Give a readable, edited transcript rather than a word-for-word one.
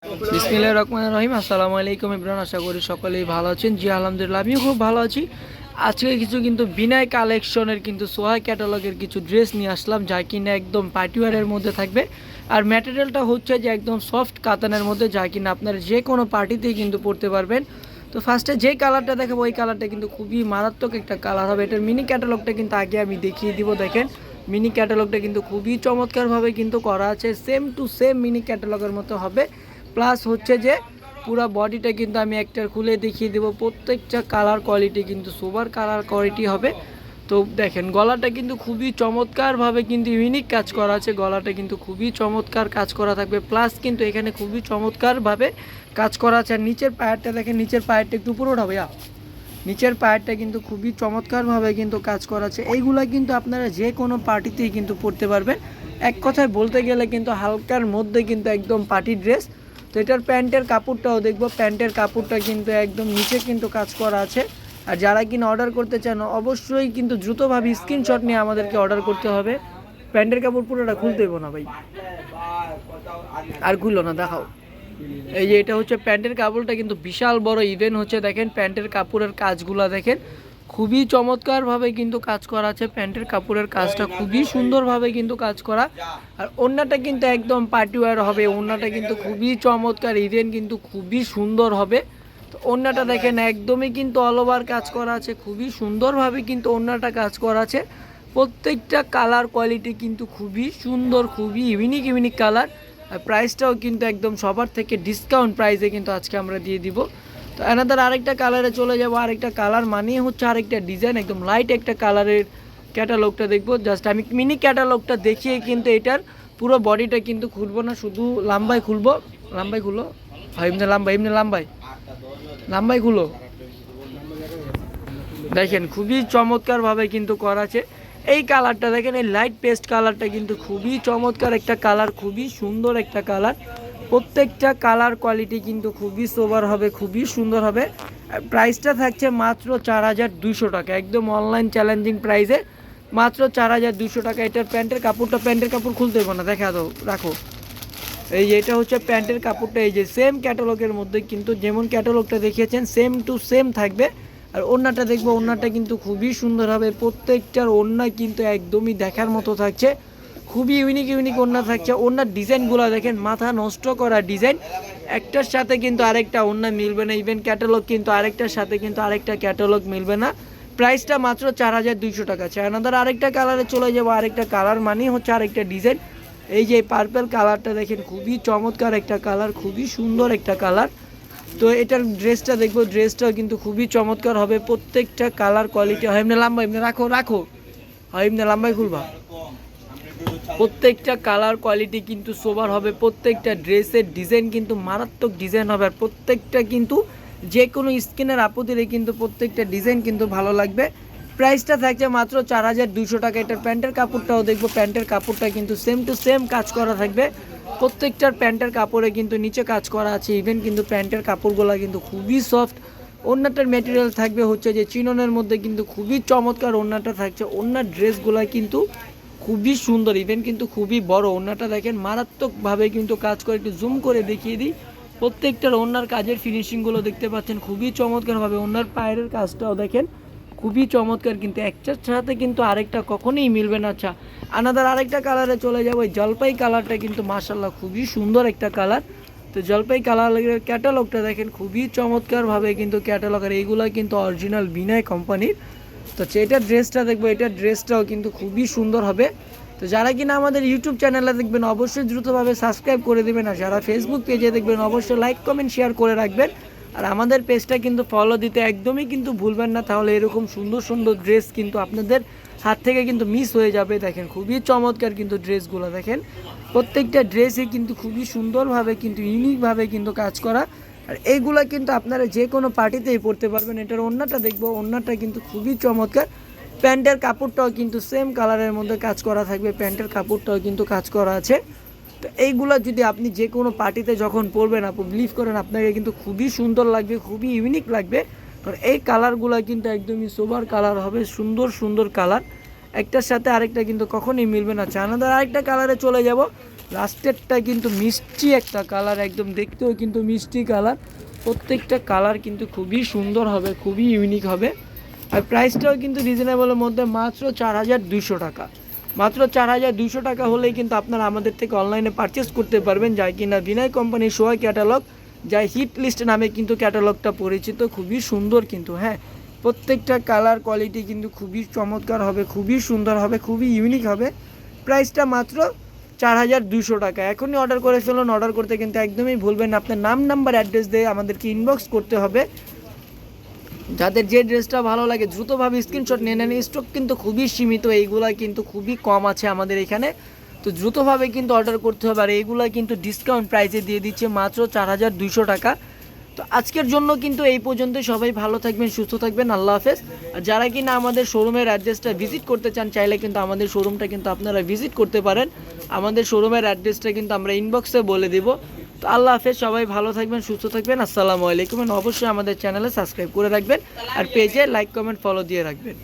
বিসমিল্লাহির রহমানির রহিম। আসসালামু আলাইকুম ইব্রান, আশা করি সকলেই ভালো আছেন। জি আলহামদুলিল্লাহ, আমিও খুব ভালো আছি। আজকে কিছু কিন্তু বিনায় কালেকশনের কিন্তু সোহা ক্যাটালগের কিছু ড্রেস নিয়ে আসলাম, যা কিনা একদম পার্টিওয়ারের মধ্যে থাকবে। আর ম্যাটেরিয়ালটা হচ্ছে যে একদম সফট কাতানের মধ্যে, যা কিনা আপনারা যে কোনো পার্টিতেই কিন্তু পরতে পারবেন। তো ফার্স্টে যেই কালারটা দেখাবো ওই কালারটা কিন্তু খুবই মারাত্মক একটা কালার হবে। এটার মিনি ক্যাটালগটা কিন্তু আগে আমি দেখিয়ে দিব। দেখেন মিনি ক্যাটালগটা কিন্তু খুবই চমৎকারভাবে কিন্তু করা আছে, সেম টু সেম মিনি ক্যাটালগের মতো হবে। প্লাস হচ্ছে যে পুরো বডিটা কিন্তু আমি একটা খুলে দেখিয়ে দেবো, প্রত্যেকটা কালার কোয়ালিটি কিন্তু সুপার কালার কোয়ালিটি হবে। তো দেখেন গলাটা কিন্তু খুবই চমৎকারভাবে কিন্তু ইউনিক কাজ করা আছে, গলাটা কিন্তু খুবই চমৎকার কাজ করা থাকবে। প্লাস কিন্তু এখানে খুবই চমৎকারভাবে কাজ করা আছে। আর নিচের পায়েরটা দেখেন, নিচের পায়েরটা একটু পুরোটা ভাইয়া, নিচের পায়েরটা কিন্তু খুবই চমৎকারভাবে কিন্তু কাজ করা আছে। এইগুলা কিন্তু আপনারা যে কোনো পার্টিতেই কিন্তু পরতে পারবেন। এক কথায় বলতে গেলে কিন্তু হালকার মধ্যে কিন্তু একদম পার্টি ড্রেস। তো এটার প্যান্টের কাপড়টাও দেখবো, প্যান্টের কাপড়টা কিন্তু একদম নিচে কিন্তু কাজ করা আছে। আর যারা কিনা অর্ডার করতে চান অবশ্যই কিন্তু দ্রুতভাবে স্ক্রিনশট নিয়ে আমাদেরকে অর্ডার করতে হবে। প্যান্টের কাপড় পুরোটা খুলতে দেবো না ভাই, আর খুললো না, দেখাও। এই যে এটা হচ্ছে প্যান্টের কাপড়টা কিন্তু বিশাল বড় ইভেন্ট হচ্ছে। দেখেন প্যান্টের কাপড়ের কাজগুলা দেখেন, খুবই চমৎকারভাবে কিন্তু কাজ করা আছে। প্যান্টের কাপড়ের কাজটা খুবই সুন্দরভাবে কিন্তু কাজ করা। আর ওড়নাটা কিন্তু একদম পার্টিওয়ার হবে, ওড়নাটা কিন্তু খুবই চমৎকার, ইভেন্ট কিন্তু খুবই সুন্দর হবে। তো ওড়নাটা দেখেন একদমই কিন্তু অল ওভার কাজ করা আছে, খুবই সুন্দরভাবে কিন্তু ওড়নাটা কাজ করা আছে। প্রত্যেকটা কালার কোয়ালিটি কিন্তু খুবই সুন্দর, খুবই ইউনিক ইউনিক কালার। আর প্রাইসটাও কিন্তু একদম সবার থেকে ডিসকাউন্ট প্রাইসে কিন্তু আজকে আমরা দিয়ে দিব। তো এনাদের আরেকটা কালারে চলে যাব। আরেকটা কালার মানেই হচ্ছে আরেকটা ডিজাইন, একদম লাইট একটা কালারের ক্যাটালগটা দেখবো। জাস্ট আমি মিনি ক্যাটালগটা দেখিয়ে কিন্তু এটার পুরো বডিটা কিন্তু খুলবো না, শুধু লাম্বাই খুলবো। লাম্বাই খুলো, এমনি লাম্বাই, এমনি লাম্বাই, লাম্বাই খুলো। দেখেন খুবই চমৎকারভাবে কিন্তু করা আছে। এই কালারটা দেখেন, এই লাইট পেস্ট কালারটা কিন্তু খুবই চমৎকার একটা কালার, খুবই সুন্দর একটা কালার। প্রত্যেকটা কালার কোয়ালিটি কিন্তু খুবই সোবার হবে, খুবই সুন্দর হবে। প্রাইসটা থাকছে মাত্র 4200 টাকা, একদম অনলাইন চ্যালেঞ্জিং প্রাইসে মাত্র 4200 টাকা। এটার প্যান্টের কাপড়টা, প্যান্টের কাপড় খুলতে হবে না, দেখা দাও, রাখো। এই যে এটা হচ্ছে প্যান্টের কাপড়টা, এই যে সেম ক্যাটালগের মধ্যে কিন্তু যেমন ক্যাটালগটা দেখিয়েছেন সেম টু সেম থাকবে। আর ওড়নাটা দেখবো, ওড়নাটা কিন্তু খুবই সুন্দর হবে। প্রত্যেকটার ওড়না কিন্তু একদমই দেখার মতো থাকছে, খুবই ইউনিক ইউনিক ওড়না থাকছে। ওড়নার ডিজাইনগুলো দেখেন, মাথা নষ্ট করা ডিজাইন, একটার সাথে কিন্তু আরেকটা ওড়না মিলবে না। ইভেন ক্যাটালগ কিন্তু আরেকটার সাথে কিন্তু আরেকটা ক্যাটালগ মিলবে না। প্রাইসটা মাত্র 4200 টাকা। চায়নাদার আরেকটা কালারে চলে যাবো। আরেকটা কালার মানেই হচ্ছে আরেকটা ডিজাইন। এই যে পার্পল কালারটা দেখেন, খুবই চমৎকার একটা কালার, খুবই সুন্দর একটা কালার। তো এটার ড্রেসটা দেখবো, ড্রেসটাও কিন্তু খুবই চমৎকার হবে। প্রত্যেকটা কালার কোয়ালিটি হয় এমনি লাম্বা, এমনি রাখো রাখো, হয় এমনি লাম্বাই খুলবা। প্রত্যেকটা কালার কোয়ালিটি কিন্তু সোবার হবে, প্রত্যেকটা ড্রেসের ডিজাইন কিন্তু মারাত্মক ডিজাইন হবে। আর প্রত্যেকটা কিন্তু যে কোনো স্কিনের আপত্তিতে কিন্তু প্রত্যেকটা ডিজাইন কিন্তু ভালো লাগবে। প্রাইসটা থাকছে মাত্র 4200 টাকা। এটার প্যান্টের কাপড়টাও দেখবো, প্যান্টের কাপড়টা কিন্তু সেম টু সেম কাজ করা থাকবে। প্রত্যেকটার প্যান্টের কাপড়ে কিন্তু নিচে কাজ করা আছে। ইভেন কিন্তু প্যান্টের কাপড়গুলো কিন্তু খুবই সফট। ওড়নাটার ম্যাটেরিয়াল থাকবে হচ্ছে যে চিননের মধ্যে কিন্তু খুবই চমৎকার ওড়নাটা থাকছে। ওড়নার ড্রেসগুলো কিন্তু খুবই সুন্দর, ইভেন কিন্তু খুবই বড়। ওড়নাটা দেখেন মারাত্মকভাবে কিন্তু কাজ করে, একটু জুম করে দেখিয়ে দিই। প্রত্যেকটার ওড়নার কাজের ফিনিশিংগুলো দেখতে পাচ্ছেন খুবই চমৎকারভাবে। ওড়নার পায়ের কাজটাও দেখেন খুবই চমৎকার, কিন্তু একটার সাথে কিন্তু আরেকটা কখনোই মিলবে না। আচ্ছা আনাদার আরেকটা কালারে চলে যাবো। ওই জলপাই কালারটা কিন্তু মাশাল্লাহ খুবই সুন্দর একটা কালার। তো জলপাই কালারের ক্যাটালগটা দেখেন খুবই চমৎকারভাবে কিন্তু ক্যাটালগ। আর এইগুলো কিন্তু অরিজিনাল বিনয় কোম্পানির। তো এটার ড্রেসটা দেখবো, এটার ড্রেসটাও কিন্তু খুবই সুন্দর হবে। তো যারা কিনা আমাদের ইউটিউব চ্যানেলে দেখবেন অবশ্যই দ্রুতভাবে সাবস্ক্রাইব করে দেবেন। আর যারা ফেসবুক পেজে দেখবেন অবশ্যই লাইক কমেন্ট শেয়ার করে রাখবেন। আর আমাদের পেজটা কিন্তু ফলো দিতে একদমই কিন্তু ভুলবেন না, তাহলে এরকম সুন্দর সুন্দর ড্রেস কিন্তু আপনাদের হাত থেকে কিন্তু মিস হয়ে যাবে। দেখেন খুবই চমৎকার কিন্তু ড্রেসগুলো দেখেন, প্রত্যেকটা ড্রেসই কিন্তু খুবই সুন্দরভাবে কিন্তু ইউনিকভাবে কিন্তু কাজ করা। আর এইগুলা কিন্তু আপনারা যে কোনো পার্টিতেই পরতে পারবেন। এটার ওড়নাটা দেখবো, ওড়নাটা কিন্তু খুবই চমৎকার। প্যান্টের কাপড়টাও কিন্তু সেম কালারের মধ্যে কাজ করা থাকবে, প্যান্টের কাপড়টাও কিন্তু কাজ করা আছে। তো এইগুলা যদি আপনি যে কোনো পার্টিতে যখন পরবেন, আপনি বিলিভ করেন আপনাকে কিন্তু খুবই সুন্দর লাগবে, খুবই ইউনিক লাগবে। কারণ এই কালারগুলো কিন্তু একদমই সোবার কালার হবে, সুন্দর সুন্দর কালার, একটার সাথে আরেকটা কিন্তু কখনোই মিলবে না। চায়নাদার আরেকটা কালারে চলে যাব। লাস্টেরটা কিন্তু মিষ্টি একটা কালার, একদম দেখতেও কিন্তু মিষ্টি কালার। প্রত্যেকটা কালার কিন্তু খুবই সুন্দর হবে, খুবই ইউনিক হবে। আর প্রাইসটাও কিন্তু রিজনেবলের মধ্যে, মাত্র 4200 টাকা। মাত্র 4200 টাকা হলেই কিন্তু আপনারা আমাদের থেকে অনলাইনে পারচেস করতে পারবেন, যাই কিনা বিনয় কোম্পানির সোয়া ক্যাটালগ, যাই হিট লিস্ট নামে কিন্তু ক্যাটালগটা পরিচিত। খুবই সুন্দর কিন্তু, হ্যাঁ, প্রত্যেকটা কালার কোয়ালিটি কিন্তু খুবই চমৎকার হবে, খুবই সুন্দর হবে, খুবই ইউনিক হবে। প্রাইসটা মাত্র 4200 টাকা। এখনই অর্ডার করে ফেলুন। অর্ডার করতে কিন্তু একদমই ভুলবেন না, আপনার নাম নাম্বার অ্যাড্রেস দিয়ে আমাদেরকে ইনবক্স করতে হবে। যাদের যে ড্রেসটা ভালো লাগে দ্রুতভাবে স্ক্রিনশট নিয়ে নেন। স্টক কিন্তু খুবই সীমিত, এইগুলা কিন্তু খুবই কম আছে আমাদের এখানে, তো দ্রুতভাবে কিন্তু অর্ডার করতে হবে। আর এইগুলা কিন্তু ডিসকাউন্ট প্রাইসে দিয়ে দিচ্ছে মাত্র 4200 টাকা। তো আজকের জন্য কিন্তু এই পর্যন্ত। সবাই ভালো থাকবেন, সুস্থ থাকবেন, আল্লাহ হাফেজ। আর যারা কিনা আমাদের শোরুমের অ্যাড্রেসটা ভিজিট করতে চান, চাইলে কিন্তু আমাদের শোরুমটা কিন্তু আপনারা ভিজিট করতে পারেন। আমাদের শোরুমের অ্যাড্রেসটা কিন্তু আমরা ইনবক্সে বলে দিব। তো আল্লাহ হাফেজ, সবাই ভালো থাকবেন, সুস্থ থাকবেন, আসসালামু আলাইকুম। অবশ্যই আমাদের চ্যানেলে সাবস্ক্রাইব করে রাখবেন আর পেজে লাইক কমেন্ট ফলো দিয়ে রাখবেন।